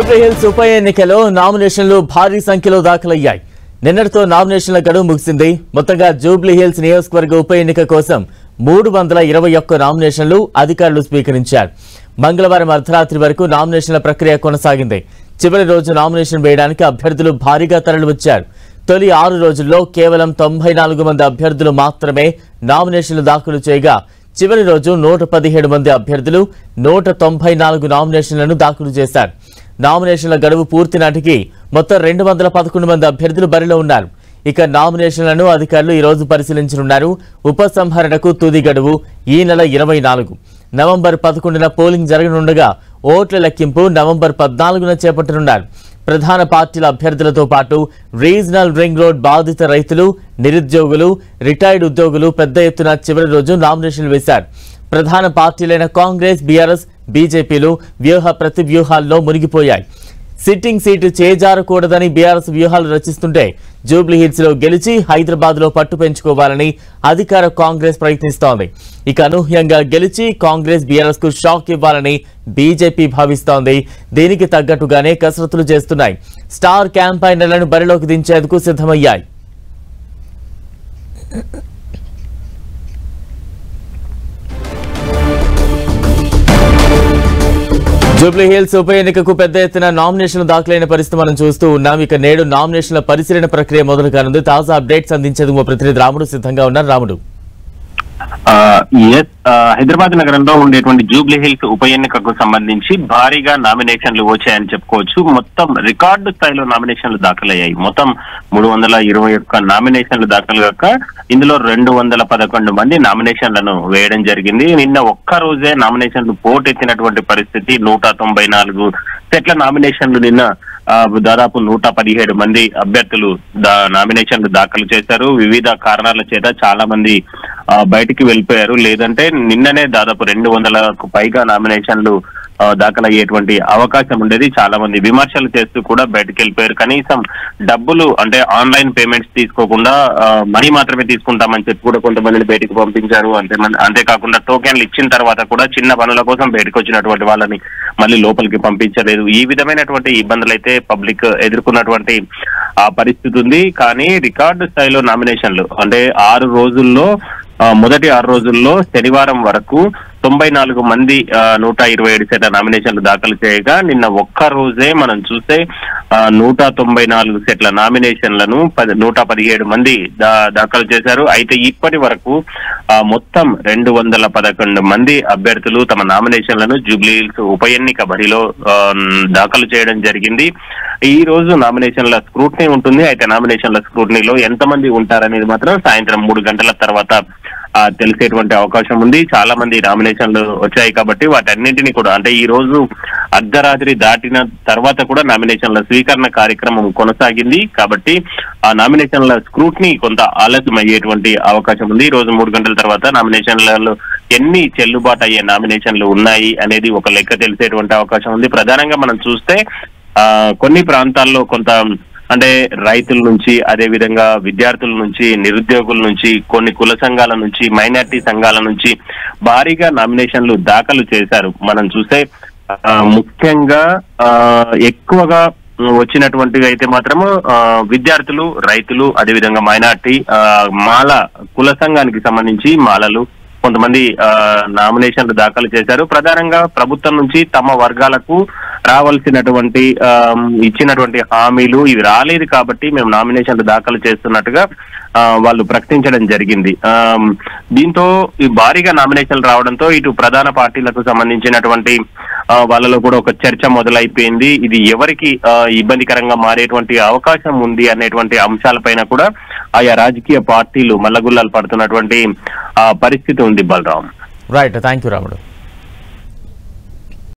Jubilee hills ఉప ఎన్నికలో నామినేషన్లు భారీ సంఖ్యలో దాఖలయ్యాయి. నిన్నటితో నామినేషన్ల గడువు ముగిసింది. మొత్తంగా జూబ్లీ హిల్స్ నియోజకవర్గ ఉప ఎన్నిక కోసం 321 నామినేషన్లు అధికారులు స్వీకరించారు. మంగళవారం అర్ధరాత్రి వరకు నామినేషన్ల ప్రక్రియ కొనసాగింది. చివరి రోజు నామినేషన్ వేయడానికి అభ్యర్థులు భారీగా తరలివచ్చారు. తొలి 6 రోజుల్లో కేవలం 94 మంది అభ్యర్థులు మాత్రమే నామినేషన్లు దాఖలు చేయగా చివరి రోజు 117 మంది అభ్యర్థులు 194 నామినేషన్లను దాఖలు చేశారు. నామినేషన్ల గడువు పూర్తి నాటికి మొత్తం 211 మంది అభ్యర్థులు బరిలో ఉన్నారు. ఇక నామినేషన్లను అధికారులు ఈ రోజు పరిశీలించనున్నారు. ఉపసంహరణకు తుది గడువు ఈ నెల 24 నవంబర్ 11న పోలింగ్ జరగనుండగా ఓట్ల లెక్కింపు నవంబర్ 14న చేపట్టనున్నారు. ప్రధాన పార్టీల అభ్యర్థులతో పాటు రీజనల్ రింగ్ రోడ్ బాధిత రైతులు, నిరుద్యోగులు, రిటైర్డ్ ఉద్యోగులు పెద్ద ఎత్తున చివరి రోజు నామినేషన్లు వేశారు. ప్రధాన పార్టీలైన కాంగ్రెస్, బీఆర్ఎస్, బీజేపీలు వ్యూహ ప్రతివ్యూహాల్లో మునిగిపోయాయి. సిట్టింగ్ సీటు చేజారకూడదని బీఆర్ఎస్ వ్యూహాలు రచిస్తుంటే జూబ్లీ హిల్స్ లో గెలిచి హైదరాబాద్ లో పట్టు పెంచుకోవాలని అధికార కాంగ్రెస్ ప్రయత్నిస్తోంది. ఇక అనూహ్యంగా గెలిచి కాంగ్రెస్ బీఆర్ఎస్ కు షాక్ ఇవ్వాలని బీజేపీ భావిస్తోంది. దీనికి తగ్గట్టుగానే కసరత్తులు చేస్తున్నాయి. స్టార్ క్యాంపైనర్లను బరిలోకి దించేందుకు సిద్ధమయ్యాయి. జూబ్లీ హిల్స్ ఉప ఎన్నికకు పెద్ద ఎత్తున నామినేషన్లు దాఖలైన పరిస్థితి మనం చూస్తూ ఉన్నాం. ఇక నేడు నామినేషన్ల పరిశీలన ప్రక్రియ మొదలు కానుంది. తాజా అప్డేట్స్ అందించేందుకు మా ప్రతినిధి రాముడు సిద్ధంగా ఉన్నారు. రాముడు, హైదరాబాద్ నగరంలో ఉండేటువంటి జూబ్లీ హిల్స్ ఉప ఎన్నికకు సంబంధించి భారీగా నామినేషన్లు వచ్చాయని చెప్పుకోవచ్చు. మొత్తం రికార్డు స్థాయిలో నామినేషన్లు దాఖలయ్యాయి. మొత్తం 321 నామినేషన్లు దాఖలు కాక ఇందులో 211 మంది నామినేషన్లను వేయడం జరిగింది. నిన్న ఒక్క రోజే నామినేషన్లు పోటెత్తినటువంటి పరిస్థితి. 194 సెట్ల నామినేషన్లు నిన్న దాదాపు 117 మంది అభ్యర్థులు నామినేషన్లు దాఖలు చేశారు. వివిధ కారణాల చేత చాలా మంది బయటికి వెళ్ళిపోయారు. లేదంటే నిన్ననే దాదాపు 200కు పైగా నామినేషన్లు దాఖలయ్యేటువంటి అవకాశం ఉండేది. చాలా మంది విమర్శలు చేస్తూ కూడా బయటకు వెళ్ళిపోయారు. కనీసం డబ్బులు అంటే ఆన్లైన్ పేమెంట్స్ తీసుకోకుండా మనీ మాత్రమే తీసుకుంటామని చెప్పి కూడా కొంతమందిని బయటకు పంపించారు. అంతేకాకుండా టోకెన్లు ఇచ్చిన తర్వాత కూడా చిన్న పనుల కోసం బయటకు వచ్చినటువంటి వాళ్ళని మళ్ళీ లోపలికి పంపించలేదు. ఈ విధమైనటువంటి ఇబ్బందులు అయితే పబ్లిక్ ఎదుర్కొన్నటువంటి పరిస్థితి ఉంది. కానీ రికార్డు స్థాయిలో నామినేషన్లు అంటే 6 రోజుల్లో మొదటి 6 రోజుల్లో శనివారం వరకు 94 మంది 127 సెట్ల నామినేషన్లు దాఖలు చేయగా నిన్న ఒక్క రోజే మనం చూస్తే 194 సెట్ల నామినేషన్లను 117 మంది దాఖలు చేశారు. అయితే ఇప్పటి వరకు మొత్తం 211 మంది అభ్యర్థులు తమ నామినేషన్లను జూబ్లీ హిల్స్ ఉప ఎన్నిక బరిలో దాఖలు చేయడం జరిగింది. ఈ రోజు నామినేషన్ల స్క్రూటినీ ఉంటుంది. అయితే నామినేషన్ల స్క్రూటినీలో ఎంతమంది ఉంటారనేది మాత్రం సాయంత్రం 3 గంటల తర్వాత తెలిసేటువంటి అవకాశం ఉంది. చాలా మంది నామినేషన్లు వచ్చాయి కాబట్టి వాటన్నింటినీ కూడా అంటే ఈ రోజు అర్ధరాత్రి దాటిన తర్వాత కూడా నామినేషన్ల స్వీకరణ కార్యక్రమం కొనసాగింది. కాబట్టి ఆ నామినేషన్ల స్క్రూటినీ కొంత ఆలస్యం అయ్యేటువంటి అవకాశం ఉంది. ఈ రోజు 3 గంటల తర్వాత నామినేషన్లలో ఎన్ని చెల్లుబాటు అయ్యే నామినేషన్లు ఉన్నాయి అనేది ఒక లెక్క తెలిసేటువంటి అవకాశం ఉంది. ప్రధానంగా మనం చూస్తే కొన్ని ప్రాంతాల్లో కొంత అంటే రైతుల నుంచి, అదే విధంగా విద్యార్థుల నుంచి, నిరుద్యోగుల నుంచి, కొన్ని కుల సంఘాల నుంచి, మైనార్టీ సంఘాల నుంచి భారీగా నామినేషన్లు దాఖలు చేశారు. మనం చూస్తే ముఖ్యంగా ఎక్కువగా వచ్చినటువంటివి అయితే మాత్రము విద్యార్థులు, రైతులు, అదేవిధంగా మైనార్టీ మాల కుల సంఘానికి సంబంధించి మాలలు కొంతమంది నామినేషన్లు దాఖలు చేశారు. ప్రధానంగా ప్రభుత్వం నుంచి తమ వర్గాలకు రావాల్సినటువంటి ఇచ్చినటువంటి హామీలు ఇవి రాలేదు కాబట్టి మేము నామినేషన్లు దాఖలు చేస్తున్నట్టుగా వాళ్ళు ప్రకటించడం జరిగింది. దీంతో ఈ భారీగా నామినేషన్లు రావడంతో ఇటు ప్రధాన పార్టీలకు సంబంధించినటువంటి వాళ్ళలో కూడా ఒక చర్చ మొదలైపోయింది. ఇది ఎవరికి ఇబ్బందికరంగా మారేటువంటి అవకాశం ఉంది అనేటువంటి అంశాలపైన కూడా ఆయా రాజకీయ పార్టీలు మల్లగుల్లాలు పడుతున్నటువంటి పరిస్థితి ఉంది. బలరాం, రైట్, థ్యాంక్ యూ రాముడు.